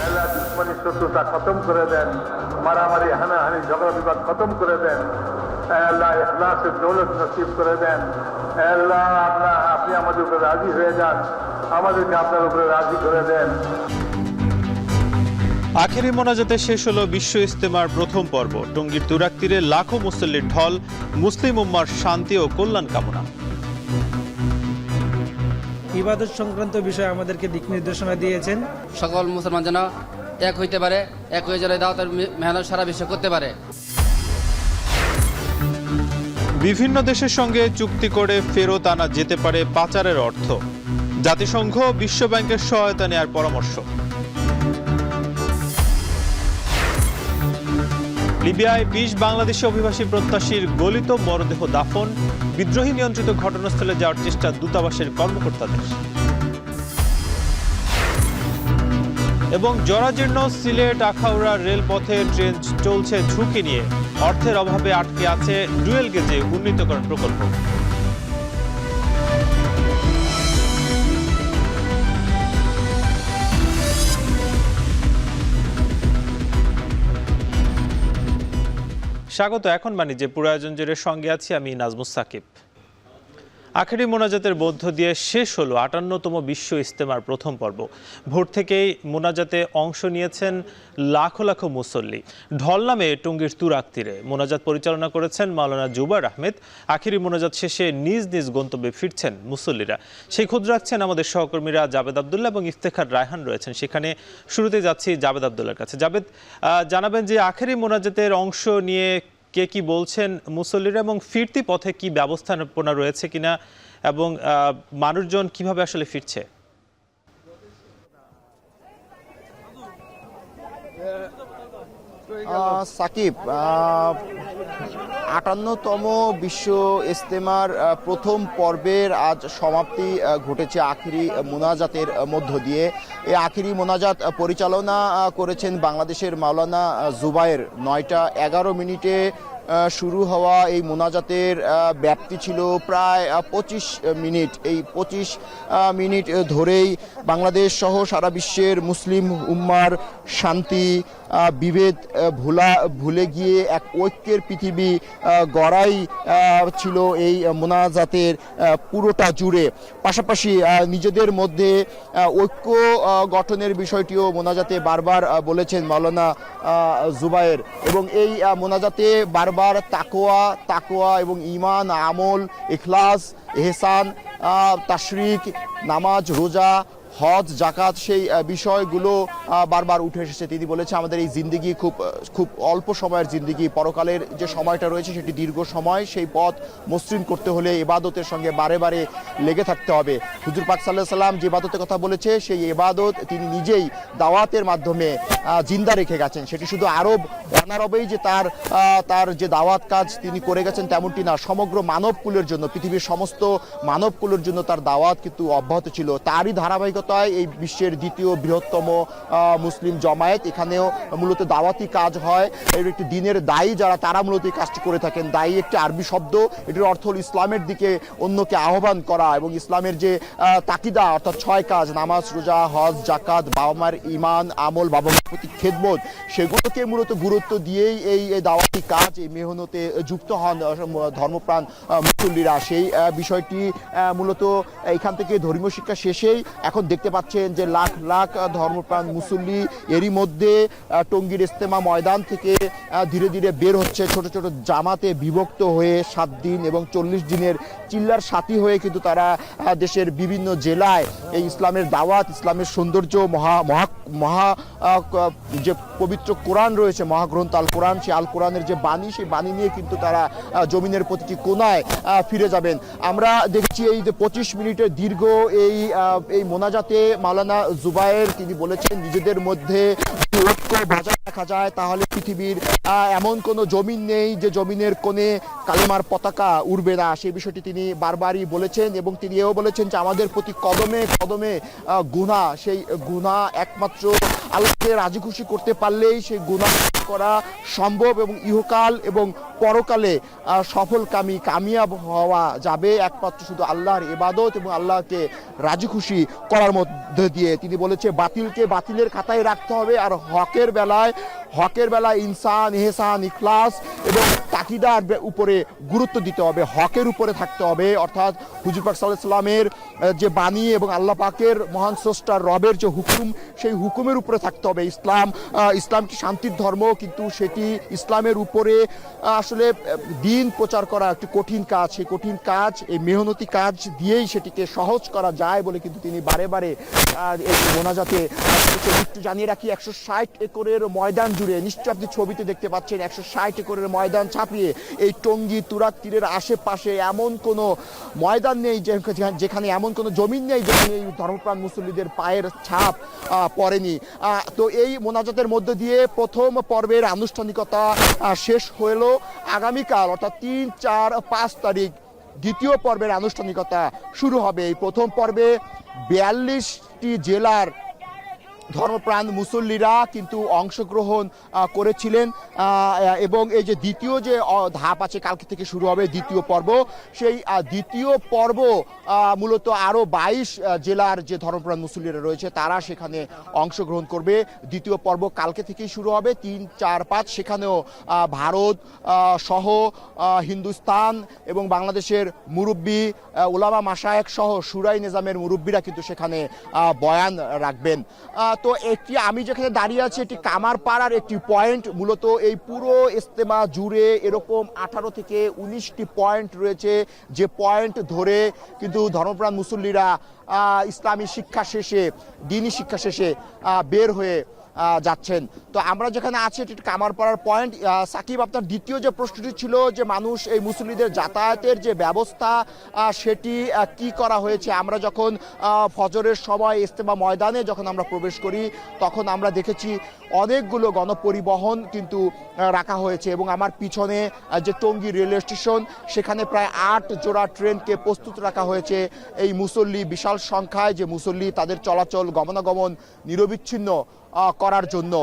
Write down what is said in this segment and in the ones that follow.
আল্লাহ দুশ্মনী শত্রুতা খতম করে দেন, মারামারি হানাহানি ঝগড়া বিবাদ খতম করে দেন। আল্লাহ ইখলাসের দৌলত নসিব করে দেন। আল্লাহ আপনি আমাদের উপরে রাজি হয়ে যান, আমাদেরকে আপনার উপরে রাজি করে দেন। আখেরি মোনাজাতে শেষ হলো বিশ্ব ইজতেমার প্রথম পর্ব। টঙ্গীর তুরাগ তীরে লাখো মুসল্লির ঢল, মুসলিম উম্মার শান্তি ও কল্যাণ কামনা। ইবাদত সংক্রান্ত বিষয়ে আমাদেরকে দিক নির্দেশনা দিয়েছেন। সকল মুসলমান যেন এক হইতে পারে, এক হয়ে যেন দাওয়াতের মেহনত সারা বিশ্ব করতে পারে। বিভিন্ন দেশের সঙ্গে চুক্তি করে ফেরত আনা যেতে পারে পাচারের অর্থ। জাতিসংঘ বিশ্ব ব্যাংকের সহায়তা নেওয়ার পরামর্শ। লিবিয়ায় 20 বাংলাদেশি অভিবাসী প্রত্যাশীর গলিত মরদেহ দাফন। বিদ্রোহী নিয়ন্ত্রিত ঘটনাস্থলে যাওয়ার চেষ্টা দূতাবাসের কর্মকর্তাদের। এবং জরাজীর্ণ সিলেট আখাউড়া রেলপথে ট্রেন চলছে ঝুঁকি নিয়ে। অর্থের অভাবে আটকে আছে ডুয়েল গেজে উন্নীতকরণ প্রকল্প। স্বাগত। এখন বাণিজ্যে পুরো আয়োজন জুড়ে সঙ্গে আছি আমি নাজমুস সাকিব। আখেরি মোনাজাতের মধ্য দিয়ে শেষ হলো 58তম বিশ্ব ইজতেমার প্রথম পর্ব। ভোর থেকেই মোনাজাতে অংশ নিয়েছেন লাখো লাখো মুসল্লি। ঢল নামে টঙ্গীর তুরাগ তীরে মোনাজাত পরিচালনা করেছেন মাওলানা জুবায়ের আহমেদ। আখেরি মোনাজাত শেষে নিজ নিজ গন্তব্যে ফিরছেন মুসল্লিরা। সেই খোঁজ রাখছেন আমাদের সহকর্মীরা জাবেদ আবদুল্লাহ এবং ইফতেখার রায়হান রয়েছেন সেখানে। শুরুতে যাচ্ছি জাবেদ আবদুল্লাহর কাছে। জাবেদ, জানাবেন যে আখেরি মোনাজাতের অংশ নিয়ে কে কি বলছেন মুসল্লিরা এবং ফিরতি পথে কি ব্যবস্থাপনা রয়েছে কিনা এবং মানুষজন কিভাবে আসলে ফিরছে? সাকিব, 58তম বিশ্ব ইজতেমার প্রথম পর্বের আজ সমাপ্তি ঘটেছে আখেরি মোনাজাতের মধ্য দিয়ে। এই আখেরি মোনাজাত পরিচালনা করেছেন বাংলাদেশের মাওলানা জুবায়ের। 9টা 11 মিনিটে শুরু হওয়া এই মোনাজাতের ব্যাপ্তি ছিল প্রায় 25 মিনিট। এই 25 মিনিট ধরেই বাংলাদেশ সহ সারা বিশ্বের মুসলিম উম্মার শান্তি বিভেদ ভুলে গিয়ে এক ঐক্যের পৃথিবী গড়াই ছিল এই মোনাজাতের পুরোটা জুড়ে। পাশাপাশি নিজেদের মধ্যে ঐক্য গঠনের বিষয়টিও মোনাজাতে বারবার বলেছেন মাওলানা জুবায়ের। এবং এই মোনাজাতে বারবার তাকওয়া এবং ঈমান, আমল, ইখলাস, ইহসান, তাশরিক, নামাজ, রোজা, হজ, জাকাত সেই বিষয়গুলো বারবার উঠে এসেছে। তিনি বলেছে আমাদের এই জিন্দিগি খুব অল্প সময়ের জিন্দিগি, পরকালের যে সময়টা রয়েছে সেটি দীর্ঘ সময়। সেই পথ মসৃণ করতে হলে ইবাদতের সঙ্গে বারে বারে লেগে থাকতে হবে। হুজুর পাক সাল্লাল্লাহু আলাইহি সাল্লাম যে ইবাদতের কথা বলেছে সেই ইবাদত তিনি নিজেই দাওয়াতের মাধ্যমে জিন্দা রেখে গেছেন। সেটি শুধু অনারবেই যে তার যে দাওয়াত কাজ তিনি করে গেছেন তেমনটি না, সমগ্র মানবকুলের জন্য, পৃথিবীর সমস্ত মানবকুলের জন্য তার দাওয়াত কিন্তু অব্যাহত ছিল। তারই ধারাবাহিকতায় এই বিশ্বের দ্বিতীয় বৃহত্তম মুসলিম জমায়েত, এখানেও মূলত দাওয়াতি কাজ হয়। এর একটি দিনের দায়ী যারা, তারা মূলত এই কাজটি করে থাকেন। দায়ী একটি আরবি শব্দ, এটির অর্থ হল ইসলামের দিকে অন্যকে আহ্বান করা এবং ইসলামের যে তাকিদা অর্থাৎ 6 কাজ, নামাজ, রোজা, হজ, জাকাত, বাবা মার ঈমান, আমল, বাবা মার প্রতি খেদমত, সেগুলোকে মূলত গুরুত্ব দিয়েই এই দাওয়াতি কাজ, এই মেহনতে যুক্ত হন ধর্মপ্রাণ মুসল্লিরা। সেই বিষয়টি মূলত এখান থেকে ধর্মীয় শিক্ষা শেষেই এখন দেখতে পাচ্ছেন যে লাখ লাখ ধর্মপ্রাণ মুসল্লি এরই মধ্যে টঙ্গীর ইজতেমা ময়দান থেকে ধীরে ধীরে বের হচ্ছে। ছোট ছোট জামাতে বিভক্ত হয়ে 7 দিন এবং 40 দিনের চিল্লার সাথী হয়ে কিন্তু তারা দেশের বিভিন্ন জেলায় এই ইসলামের দাওয়াত, ইসলামের সৌন্দর্য, মহা যে পবিত্র কোরআন রয়েছে, মহাগ্রন্থ আল কোরআন, সেই আল কোরআনের যে বাণী, সেই বাণী নিয়ে কিন্তু তারা জমিনের প্রতিটি কোনায় ফিরে যাবেন। আমরা দেখছি এই যে 25 মিনিটের দীর্ঘ এই মোনাজাতে মাওলানা জুবায়ের তিনি বলেছেন নিজেদের মধ্যে ঐক্য বজায় রাখা যায় তাহলে পৃথিবীর এমন কোনো জমিন নেই যে জমিনের কোণে কালেমার পতাকা উড়বে না। সেই বিষয়টি তিনি বারবারই বলেছেন এবং তিনি এও বলেছেন যে আমাদের প্রতি কদমে কদমে গুনাহ, সেই গুনাহ একমাত্র আল্লাহকে রাজি খুশি করতে পারলেই সেই গুনাহ করা সম্ভব এবং ইহকাল এবং পরকালে সফলকামী কামিয়াব হওয়া যাবে একমাত্র শুধু আল্লাহর ইবাদত এবং আল্লাহকে রাজি খুশি করার মধ্যে দিয়ে। তিনি বলেছে বাতিলকে বাতিলের খাতায় রাখতে হবে, আর হকের বেলায় ইনসান ইহসান ইখলাস এবং তাকিদার উপরে গুরুত্ব দিতে হবে, হকের উপরে থাকতে হবে। অর্থাৎ হুজুর পাক সাল্লাল্লাহু আলাইহি ওয়াসাল্লামের যে বাণী এবং আল্লাহ পাকের মহান স্রষ্টার রবের যে হুকুম, সেই হুকুমের উপরে থাকতে হবে। ইসলাম কি শান্তির ধর্ম, কিন্তু সেটি ইসলামের উপরে আসলে দিন প্রচার করা একটি কঠিন কাজ। সেই কঠিন কাজ, এই মেহনতি কাজ দিয়েই সেটিকে সহজ করা যায় বলে কিন্তু তিনি বারে বারে এই মোনাজাতে একটু জানিয়ে রাখি 160 একরের ময়দান জুড়ে, নিশ্চয় আপনি ছবিতে দেখতে পাচ্ছেন 160 একরের ময়দান ছাপিয়ে এই টঙ্গী তুরাগ তীরের আশেপাশে এমন কোনো ময়দান নেই যেখানে, এমন কোনো জমিন নেই যেখানে এই ধর্মপ্রাণ মুসল্লিদের পায়ের ছাপ পড়েনি। তো এই মোনাজাতের মধ্য দিয়ে প্রথম পর্বের আনুষ্ঠানিকতা শেষ হলো। আগামীকাল অর্থাৎ 3, 4, 5 তারিখ দ্বিতীয় পর্বের আনুষ্ঠানিকতা শুরু হবে। এই প্রথম পর্বে 42টি জেলার ধর্মপ্রাণ মুসল্লিরা কিন্তু অংশগ্রহণ করেছিলেন এবং এই যে দ্বিতীয় যে ধাপ আছে, কালকে থেকে শুরু হবে দ্বিতীয় পর্ব, সেই দ্বিতীয় পর্ব মূলত আরও 22 জেলার যে ধর্মপ্রাণ মুসল্লিরা রয়েছে তারা সেখানে অংশগ্রহণ করবে। দ্বিতীয় পর্ব কালকে থেকেই শুরু হবে 3, 4, 5। সেখানেও ভারত সহ হিন্দুস্তান এবং বাংলাদেশের মুরব্বী উলামা মাশায়েখ সহ শুরাই নিজামের মুরব্বীরা কিন্তু সেখানে বয়ান রাখবেন। তো আমি যেখানে দাঁড়িয়ে আছি এটি কামারপাড়ার একটি পয়েন্ট। মূলত এই পুরো ইজতেমা জুড়ে এরকম 18 থেকে 19টি পয়েন্ট রয়েছে, যে পয়েন্ট ধরে কিন্তু ধর্মপ্রাণ মুসল্লিরা ইসলামী শিক্ষা শেষে, দ্বীনি শিক্ষা শেষে বের হয়ে যাচ্ছেন। তো আমরা যেখানে আছি এটি কামারপাড়ার পয়েন্ট। সাকিব, আপনার দ্বিতীয় যে প্রশ্নটি ছিল যে মানুষ এই মুসল্লিদের যাতায়াতের যে ব্যবস্থা সেটি কি করা হয়েছে। আমরা যখন ফজরের সময় ইজতেমা ময়দানে যখন আমরা প্রবেশ করি তখন আমরা দেখেছি অনেকগুলো গণপরিবহন কিন্তু রাখা হয়েছে এবং আমার পিছনে যে টঙ্গী রেলওয়ে স্টেশন, সেখানে প্রায় 8 জোড়া ট্রেনকে প্রস্তুত রাখা হয়েছে এই মুসল্লি, বিশাল সংখ্যায় যে মুসল্লি তাদের চলাচল গমনাগমন নিরবিচ্ছিন্ন করার জন্য।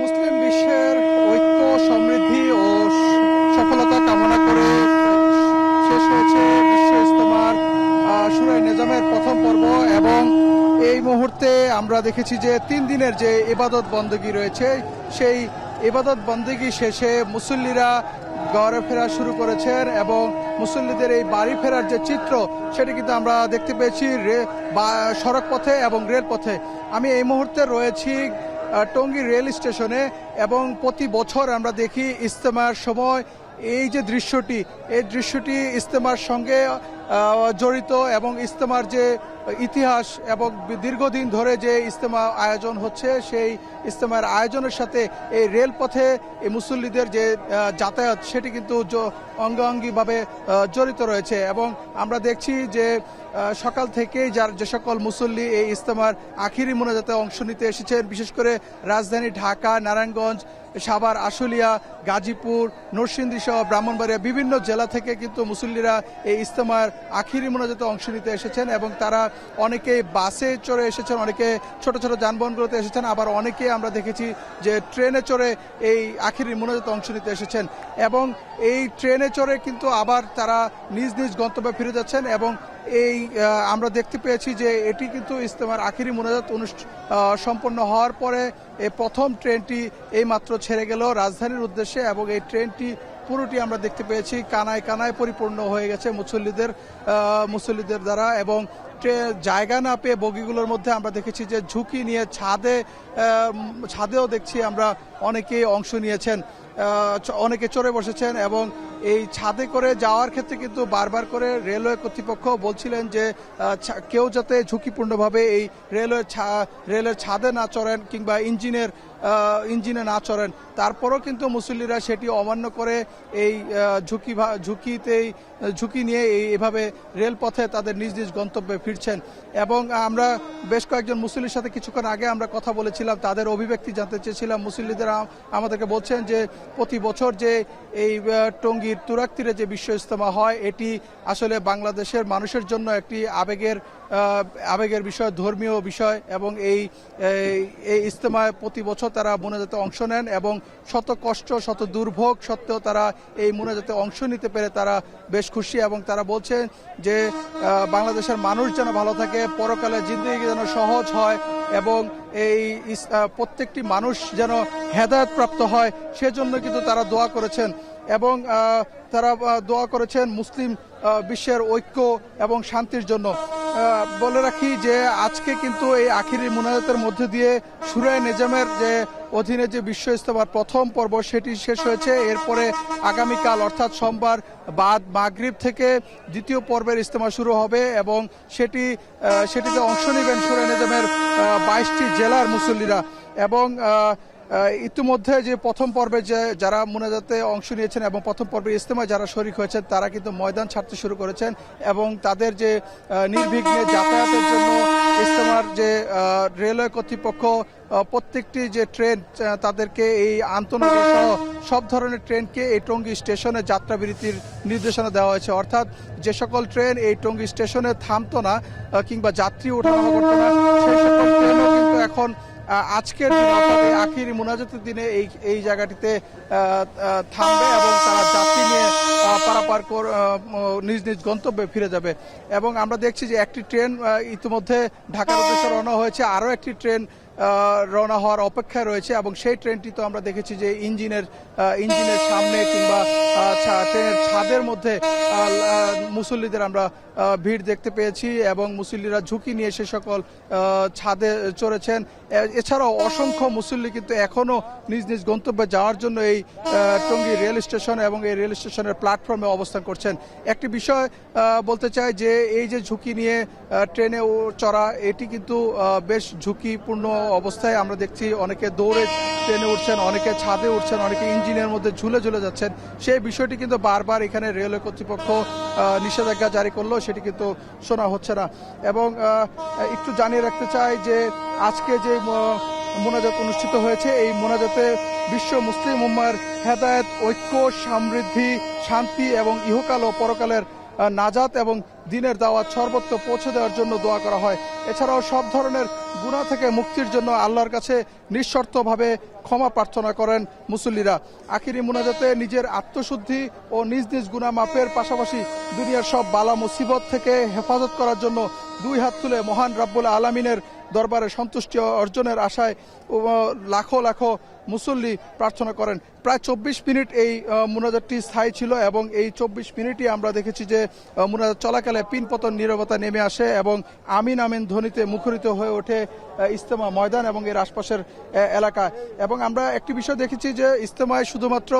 মুসলিম বিশ্বের ঐক্য, সমৃদ্ধি ও সফলতা কামনা করে শেষ হয়েছে বিশ্ব ইজতেমার শুরাই নিজামের প্রথম পর্ব এবং এই মুহূর্তে আমরা দেখেছি যে 3 দিনের যে ইবাদত বন্দেগী রয়েছে, সেই ইবাদত বন্দেগী শেষে মুসল্লিরা ঘরে ফেরা শুরু করেছেন এবং মুসল্লিদের এই বাড়ি ফেরার যে চিত্র সেটি কিন্তু আমরা দেখতে পেয়েছি সড়ক পথে এবং রেলপথে। আমি এই মুহূর্তে রয়েছি টঙ্গী রেল স্টেশনে এবং প্রতি বছর আমরা দেখি ইজতেমার সময় এই যে দৃশ্যটি, এই দৃশ্যটি ইজতেমার সঙ্গে জড়িত এবং ইজতেমার যে ইতিহাস এবং দীর্ঘদিন ধরে যে ইজতেমা আয়োজন হচ্ছে, সেই ইজতেমার আয়োজনের সাথে এই রেলপথে এই মুসল্লিদের যে যাতায়াত সেটি কিন্তু অঙ্গাঙ্গিভাবে জড়িত রয়েছে এবং আমরা দেখছি যে সকাল থেকেই যে সকল মুসল্লি এই ইজতেমার আখিরি মোনাজাতে অংশ নিতে এসেছেন, বিশেষ করে রাজধানী ঢাকা, নারায়ণগঞ্জ, সাভার, আশুলিয়া, গাজীপুর, নরসিংদী সহ ব্রাহ্মণবাড়িয়া বিভিন্ন জেলা থেকে কিন্তু মুসল্লিরা এই ইজতেমার আখিরি মোনাজাতে অংশ নিতে এসেছেন এবং তারা অনেকেই বাসে চড়ে এসেছেন, অনেকে ছোট ছোট যানবাহনগুলোতে এসেছেন, আবার অনেকে আমরা দেখেছি যে ট্রেনে চড়ে এই আখিরি মোনাজাতে অংশ নিতে এসেছেন এবং এই ট্রেনে চড়ে কিন্তু আবার তারা নিজ নিজ গন্তব্যে ফিরে যাচ্ছেন এবং এই আমরা দেখতে পেয়েছি যে এটি কিন্তু ইজতেমার আখিরি মোনাজাত সম্পন্ন হওয়ার পরে এই প্রথম ট্রেনটি এই মাত্র ছেড়ে গেল রাজধানীর উদ্দেশ্যে এবং এই ট্রেনটি পুরোটি আমরা দেখতে পেয়েছি কানায় কানায় পরিপূর্ণ হয়ে গেছে মুসল্লিদের দ্বারা এবং জায়গা না পেয়ে বগিগুলোর মধ্যে আমরা দেখেছি যে ঝুঁকি নিয়ে ছাদেও দেখছি আমরা অনেকে অংশ নিয়েছেন, অনেকে চড়ে বসেছেন এবং এই ছাদে করে যাওয়ার ক্ষেত্রে কিন্তু বারবার করে রেলওয়ে কর্তৃপক্ষ বলছিলেন যে কেউ যাতে ঝুঁকিপূর্ণভাবে এই রেলের ছাদে না চড়েন কিংবা ইঞ্জিনে না চড়েন। তারপরও কিন্তু মুসল্লিরা সেটি অমান্য করে এই ঝুঁকি নিয়ে এভাবে রেলপথে তাদের নিজ নিজ গন্তব্যে ফিরছেন। এবং আমরা বেশ কয়েকজন মুসল্লির সাথে কিছুক্ষণ আগে আমরা কথা বলেছিলাম, তাদের অভিব্যক্তি জানতে চেয়েছিলাম। মুসল্লিদের আমাদেরকে বলছেন যে প্রতি বছর যে এই টঙ্গীর তুরাগ তীরে যে বিশ্ব ইজতেমা হয়, এটি আসলে বাংলাদেশের মানুষের জন্য একটি আবেগের বিষয়, ধর্মীয় বিষয় এবং এই ইজতেমায় প্রতি বছর তারা মোনাজাতে অংশ নেন এবং শত কষ্ট শত দুর্ভোগ সত্ত্বেও তারা এই মোনাজাতে অংশ নিতে পেরে তারা বেশ খুশি। এবং তারা বলছেন যে বাংলাদেশের মানুষ যেন ভালো থাকে, পরকালে জিন্দেগি যেন সহজ হয় এবং এই প্রত্যেকটি মানুষ যেন হেদায়েত প্রাপ্ত হয়, সেজন্য কিন্তু তারা দোয়া করেছেন। এবং তারা দোয়া করেছেন মুসলিম বিশ্বের ঐক্য এবং শান্তির জন্য। বলে রাখি যে আজকে কিন্তু এই আখিরি মুনাজাতের মধ্যে দিয়ে সুরায়ে নেজামের যে অধীনে যে বিশ্ব ইজতেমার প্রথম পর্ব সেটি শেষ হয়েছে। এরপরে আগামীকাল অর্থাৎ সোমবার বাদ মাগরিব থেকে দ্বিতীয় পর্বের ইজতেমা শুরু হবে এবং সেটিতে অংশ নেবেন সুরায়ে নেজামের 22টি জেলার মুসল্লিরা। এবং ইতিমধ্যে যে প্রথম পর্বে যারা মুনাজাতে অংশ নিয়েছেন এবং প্রথম পর্বে ইজতেমায় যারা শরীক হয়েছেন তারা কিন্তু ময়দান ছাড়তে শুরু করেছেন এবং তাদের যে নির্বিঘ্নে যাতায়াতের জন্য ইজতেমার যে রেলওয়ে কর্তৃপক্ষ প্রত্যেকটি যে ট্রেন তাদেরকে এই আন্তনগর সহ সব ধরনের ট্রেনকে এই টঙ্গী স্টেশনে যাত্রা বিরতির নির্দেশনা দেওয়া হয়েছে। অর্থাৎ যে সকল ট্রেন এই টঙ্গী স্টেশনে থামতো না কিংবা যাত্রী ওঠানামা করতো না, সেই সকল ট্রেনও কিন্তু এখন আজকের দিন অর্থাৎ আখিরি মুনাজাতের দিনে এই জায়গাটিতে থামবে এবং তারা যাত্রী নিয়ে পারাপার নিজ নিজ গন্তব্যে ফিরে যাবে। এবং আমরা দেখছি যে একটি ট্রেন ইতিমধ্যে ঢাকার উদ্দেশ্যে রওনা হয়েছে, আরও একটি ট্রেন রওনা হওয়ার অপেক্ষায় রয়েছে এবং সেই ট্রেনটি তো আমরা দেখেছি যে ইঞ্জিনের সামনে কিংবা ট্রেনের ছাদের মধ্যে মুসল্লিদের আমরা ভিড় দেখতে পেয়েছি এবং মুসল্লিরা ঝুঁকি নিয়ে সে সকল ছাদে চড়েছেন। এছাড়াও অসংখ্য মুসল্লি কিন্তু এখনো নিজ নিজ গন্তব্যে যাওয়ার জন্য এই টঙ্গী রেল স্টেশন এবং এই রেল স্টেশনের প্ল্যাটফর্মে অবস্থান করছেন। একটি বিষয় বলতে চাই যে এই যে ঝুঁকি নিয়ে ট্রেনে চড়া, এটি কিন্তু বেশ ঝুঁকিপূর্ণ অবস্থায় আমরা দেখছি। অনেকে দৌড়ে ট্রেনে উঠছেন, অনেকে ছাদে উঠছেন, অনেকে ইঞ্জিনের মধ্যে ঝুলে যাচ্ছেন। সেই বিষয়টি কিন্তু বারবার এখানে রেলওয়ে কর্তৃপক্ষ নিষেধাজ্ঞা জারি করলো, সেটি কিন্তু শোনা হচ্ছে না। এবং একটু জানিয়ে রাখতে চাই যে আজকে যে মোনাজাত অনুষ্ঠিত হয়েছে, এই মোনাজাতে বিশ্ব মুসলিম উম্মার হেদায়েত, ঐক্য, সমৃদ্ধি, শান্তি এবং ইহকাল ও পরকালের নাজাত এবং দিনের দাওয়াত সর্বত্র পৌঁছে দেওয়ার জন্য দোয়া করা হয়। এছাড়াও সব ধরনের গুনাহ থেকে মুক্তির জন্য আল্লাহর কাছে নিঃশর্তভাবে ক্ষমা প্রার্থনা করেন মুসল্লিরা। আখিরি মুনাজাতে নিজের আত্মশুদ্ধি ও নিজ নিজ গুনাহ মাফের পাশাপাশি দুনিয়ার সব বালা মুসিবত থেকে হেফাজত করার জন্য দুই হাত তুলে মহান রব্বুল আলামিনের দরবারে সন্তুষ্টি অর্জনের আশায় লাখো লাখো মুসল্লি প্রার্থনা করেন। প্রায় 24 মিনিট এই মুনাজাতটি স্থায়ী ছিল এবং এই 24 মিনিটই আমরা দেখেছি যে মুনাজাত চলাকালে পিনপতন নীরবতা নেমে আসে এবং আমিন আমিন ধ্বনিতে মুখরিত হয়ে ওঠে ইজতেমা ময়দান এবং এর আশপাশের এলাকায়। এবং আমরা একটি বিষয় দেখেছি যে ইজতেমায় শুধুমাত্র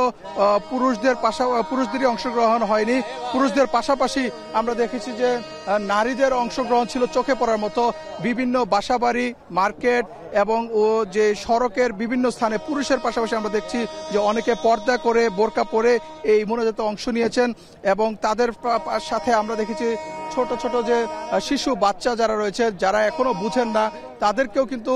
পুরুষদেরই অংশগ্রহণ হয়নি, পুরুষদের পাশাপাশি আমরা দেখেছি যে নারীদের অংশগ্রহণ ছিল চোখে পড়ার মতো। বিভিন্ন বাসাবাড়ি, মার্কেট এবং যে সড়কের বিভিন্ন স্থানে পুরুষের পাশাপাশি আমরা দেখছি যে অনেকে পর্দা করে বোরকা পরে এই মোনাজাতে অংশ নিয়েছেন এবং তাদের সাথে আমরা দেখেছি ছোট ছোট যে শিশু বাচ্চা যারা রয়েছে, যারা এখনো বুঝেন না, তাদেরকেও কিন্তু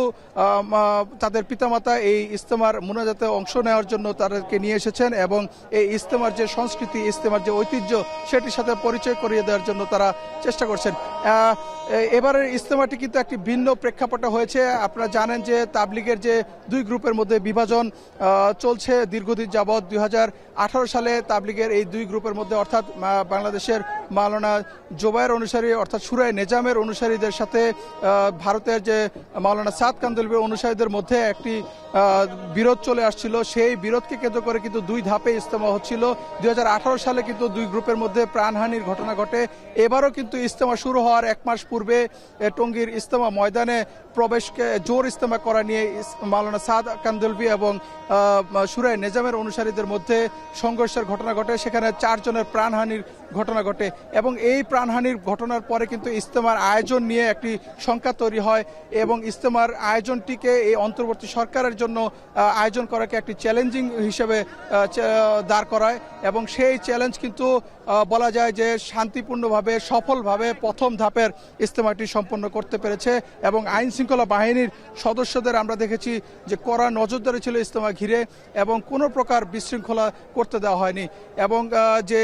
তাদের পিতামাতা এই ইজতেমার মুনাজাতে অংশ নেওয়ার জন্য তাদেরকে নিয়ে এসেছেন এবং এই ইজতেমার যে সংস্কৃতি, ইজতেমার যে ঐতিহ্য, সেটির সাথে পরিচয় করিয়ে দেওয়ার জন্য তারা চেষ্টা করছেন। এবারের ইজতেমাটি কিন্তু একটি ভিন্ন প্রেক্ষাপটে হয়েছে। আপনারা জানেন যে তাবলিগের যে দুই গ্রুপের মধ্যে বিভাজন চলছে দীর্ঘদিন যাবৎ। 2018 সালে তাবলিগের এই দুই গ্রুপের মধ্যে অর্থাৎ বাংলাদেশের মাওলানা জোবায়ের অনুসারী অর্থাৎ সুরায় নেজামের অনুসারীদের সাথে ভারতের যে মাওলানা সাদ কান্দলভির অনুসারীদের মধ্যে একটি বিরোধ চলে আসছিল। সেই বিরোধকে কেন্দ্র করে কিন্তু দুই ধাপে ইজতেমা হচ্ছিল। 2018 সালে কিন্তু দুই গ্রুপের মধ্যে প্রাণহানির ঘটনা ঘটে। এবারও কিন্তু ইজতেমা শুরু হওয়ার 1 মাস পূর্বে টঙ্গীর ইজতেমা ময়দানে প্রবেশকে জোর ইজতেমা করা নিয়ে মাওলানা সাদ কান্দলভি এবং সুরায় নেজামের অনুসারীদের মধ্যে সংঘর্ষের ঘটনা ঘটে। সেখানে 4 জনের প্রাণহানির ঘটনা ঘটে এবং এই প্রাণহানির ঘটনার পরে কিন্তু ইজতেমার আয়োজন নিয়ে একটি শঙ্কা তৈরি হয় এবং ইজতেমার আয়োজনটিকে এই অন্তর্বর্তী সরকারের জন্য আয়োজন করাকে একটি চ্যালেঞ্জিং হিসেবে দাঁড় করায় এবং সেই চ্যালেঞ্জ কিন্তু বলা যায় যে শান্তিপূর্ণভাবে সফলভাবে প্রথম ধাপের ইজতেমাটি সম্পন্ন করতে পেরেছে এবং আইন শৃঙ্খলা বাহিনীর সদস্যদের আমরা দেখেছি যে কড়া নজরদারি ছিল ইজতেমা ঘিরে এবং কোনো প্রকার বিশৃঙ্খলা করতে দেওয়া হয়নি এবং যে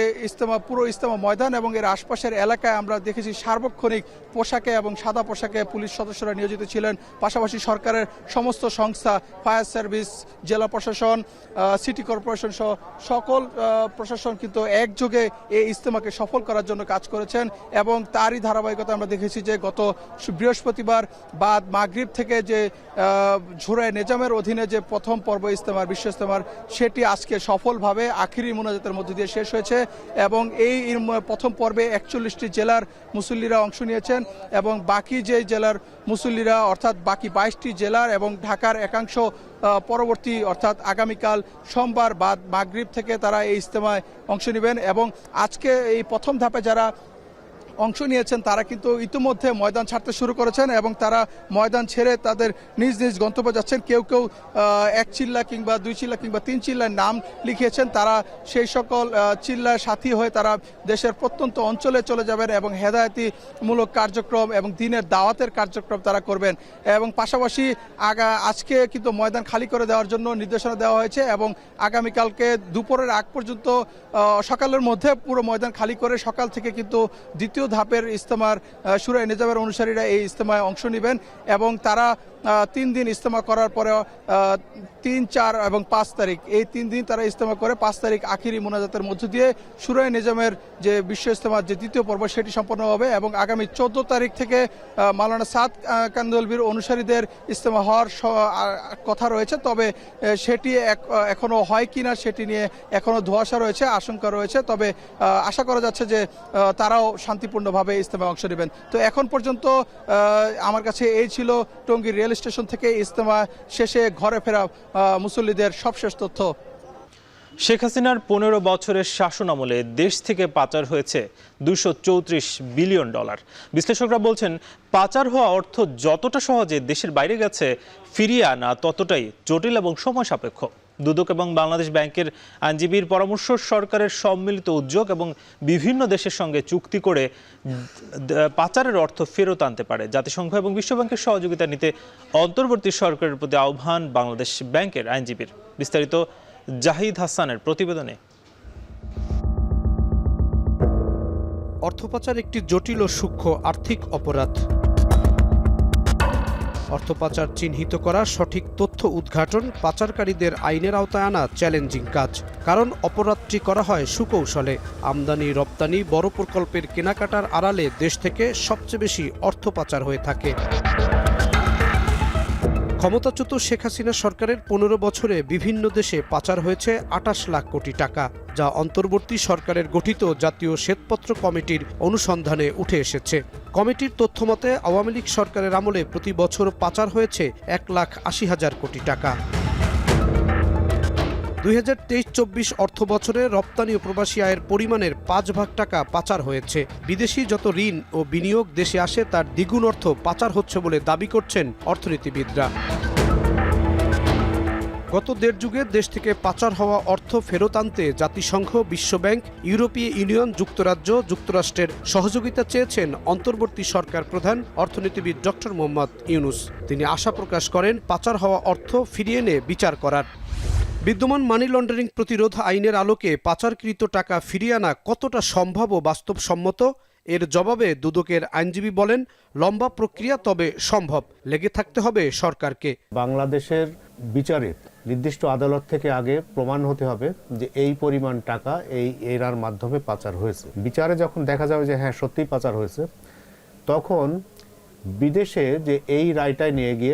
পুরো ইজতেমা ময়দান এবং এর আশপাশের এলাকায় আমরা দেখেছি সার্বক্ষণিক পোশাকে এবং সাদা পোশাকে পুলিশ সদস্যরা নিয়োজিত ছিলেন। পাশাপাশি সরকারের সমস্ত সংস্থা, ফায়ার সার্ভিস, জেলা প্রশাসন, সিটি কর্পোরেশন সহ সকল প্রশাসন কিন্তু একযোগে এই ইজতেমাকে সফল করার জন্য কাজ করেছেন এবং তারই ধারাবাহিকতা আমরা দেখেছি যে গত বৃহস্পতিবার বাদ মাগরিব থেকে যে ঝুরায় নেজামের অধীনে যে প্রথম পর্ব ইজতেমার বিশ্ব ইজতেমার সেটি আজকে সফলভাবে আখিরি মোনাজাতের মধ্য দিয়ে শেষ হয়েছে এবং এই প্রথম পর্বে 41টি জেলার মুসল্লিরা অংশ নিয়েছেন এবং বাকি যে জেলার মুসল্লিরা অর্থাৎ বাকি 22টি জেলার এবং ঢাকার একাংশ পরবর্তী অর্থাৎ আগামীকাল সোমবার বাদ মাগরিব থেকে তারা এই ইজতেমায় অংশ নেবেন এবং আজকে এই প্রথম ধাপে যারা অংশ নিয়েছেন তারা কিন্তু ইতিমধ্যে ময়দান ছাড়তে শুরু করেছেন এবং তারা ময়দান ছেড়ে তাদের নিজ নিজ গন্তব্যে যাচ্ছেন। কেউ কেউ 1 চিল্লা কিংবা 2 চিল্লা কিংবা 3 চিল্লার নাম লিখিয়েছেন। তারা সেই সকল চিল্লার সাথী হয়ে তারা দেশের প্রত্যন্ত অঞ্চলে চলে যাবেন এবং হেদায়েতিমূলক কার্যক্রম এবং দিনের দাওয়াতের কার্যক্রম তারা করবেন এবং পাশাপাশি আজকে কিন্তু ময়দান খালি করে দেওয়ার জন্য নির্দেশনা দেওয়া হয়েছে এবং আগামীকালকে দুপুরের আগ পর্যন্ত সকালের মধ্যে পুরো ময়দান খালি করে সকাল থেকে কিন্তু দ্বিতীয় ধাপের ইজতেমার সুরায় নেজামের অনুসারীরা এই ইজতেমায় অংশ নেবেন এবং তারা 3 দিন ইজতেমা করার পরে 3, 4 এবং 5 তারিখ এই 3 দিন তারা ইজতেমা করে 5 তারিখ আখিরি মোনাজাতের মধ্য দিয়ে সুরায় নেজামের যে বিশ্ব ইজতেমার যে দ্বিতীয় পর্ব সেটি সম্পন্ন হবে এবং আগামী 14 তারিখ থেকে মাওলানা সাদ কান্দলভির অনুসারীদের ইজতেমা হওয়ার কথা রয়েছে। তবে সেটি এখনো হয় কিনা সেটি নিয়ে এখনো ধোঁয়াশা রয়েছে, আশঙ্কা রয়েছে। তবে আশা করা যাচ্ছে যে তারাও শান্তিপূর্ণভাবে ইজতেমায় অংশ নেবেন। তো এখন পর্যন্ত আমার কাছে এই ছিল টঙ্গী রেল স্টেশন থেকে ইজতেমা শেষে ঘরে ফেরা মুসল্লিদের সবশেষ তথ্য। শেখ হাসিনার 15 বছরের শাসন আমলে দেশ থেকে পাচার হয়েছে $234 বিলিয়ন। বিশ্লেষকরা বলছেন পাচার হওয়া অর্থ যতটা সহজে দেশের বাইরে গেছে ফিরিয়ে আনা ততটাই জটিল এবং সময় সাপেক্ষ। দুদক এবং বাংলাদেশ ব্যাংকের আইনজীবীর পরামর্শ সরকারের সম্মিলিত উদ্যোগ এবং বিভিন্ন দেশের সঙ্গে চুক্তি করে পাচারের অর্থ ফেরত আনতে পারে। জাতিসংঘ এবং বিশ্বব্যাংকের সহযোগিতা নিতে অন্তর্বর্তী সরকারের প্রতি আহ্বান বাংলাদেশ ব্যাংকের আইনজীবীর। বিস্তারিত জাহিদ হাসানের প্রতিবেদনে। অর্থপাচার একটি জটিল ও সূক্ষ্ম আর্থিক অপরাধ। অর্থপাচার চিহ্নিত করা, সঠিক তথ্য উদ্ঘাটন, পাচারকারীদের আইনের আওতায় আনা চ্যালেঞ্জিং কাজ। কারণ অপরাধটি করা হয় সুকৌশলে। আমদানি রপ্তানি বড় প্রকল্পের কেনাকাটার আড়ালে দেশ থেকে সবচেয়ে বেশি অর্থ পাচার হয়ে থাকে। ক্ষমতাচ্যুত শেখ হাসিনা সরকারের 15 বছরে বিভিন্ন দেশে পাচার হয়েছে 28 লাখ কোটি টাকা, যা অন্তর্বর্তী সরকারের গঠিত জাতীয় শ্বেতপত্র কমিটির অনুসন্ধানে উঠে এসেছে। কমিটির তথ্যমতে আওয়ামী লীগ সরকারের আমলে প্রতি বছর পাচার হয়েছে 1,80,000 কোটি টাকা। 2023-24 অর্থ বছরে রপ্তানি ও প্রবাসী আয়ের পরিমাণের 5 ভাগ টাকা পাচার হয়েছে। বিদেশি যত ঋণ ও বিনিয়োগ দেশে আসে তার দ্বিগুণ অর্থ পাচার হচ্ছে বলে দাবি করছেন অর্থনীতিবিদরা। গত 1.5 যুগে দেশ থেকে পাচার হওয়া অর্থ ফেরত আনতে জাতিসংঘ, বিশ্বব্যাংক, ইউরোপীয় ইউনিয়ন, যুক্তরাজ্য, যুক্তরাষ্ট্রের সহযোগিতা চেয়েছেন অন্তর্বর্তী সরকার প্রধান অর্থনীতিবিদ ডক্টর মোহাম্মদ ইউনূস। তিনি আশা প্রকাশ করেন পাচার হওয়া অর্থ ফিরিয়ে এনে বিচার করার। বিদ্যমান মানি লন্ডারিং প্রতিরোধ আইনের আলোকে পাচারকৃত টাকা ফিরিয়ে আনা কতটা সম্ভব ও বাস্তবসম্মত এর জবাবে দুদকের আইনজীবী বলেন, লম্বা প্রক্রিয়া, তবে সম্ভব। লেগে থাকতে হবে সরকারকে। বাংলাদেশের বিচারের নির্দিষ্ট আদালত থেকে আগে প্রমাণ হতে হবে যে এই পরিমাণ টাকা এই এরার মাধ্যমে পাচার হয়েছে। বিচারে যখন দেখা যাবে যে হ্যাঁ সত্যিই পাচার হয়েছে, তখন বিদেশে যে এই রায়টায় নিয়ে গিয়ে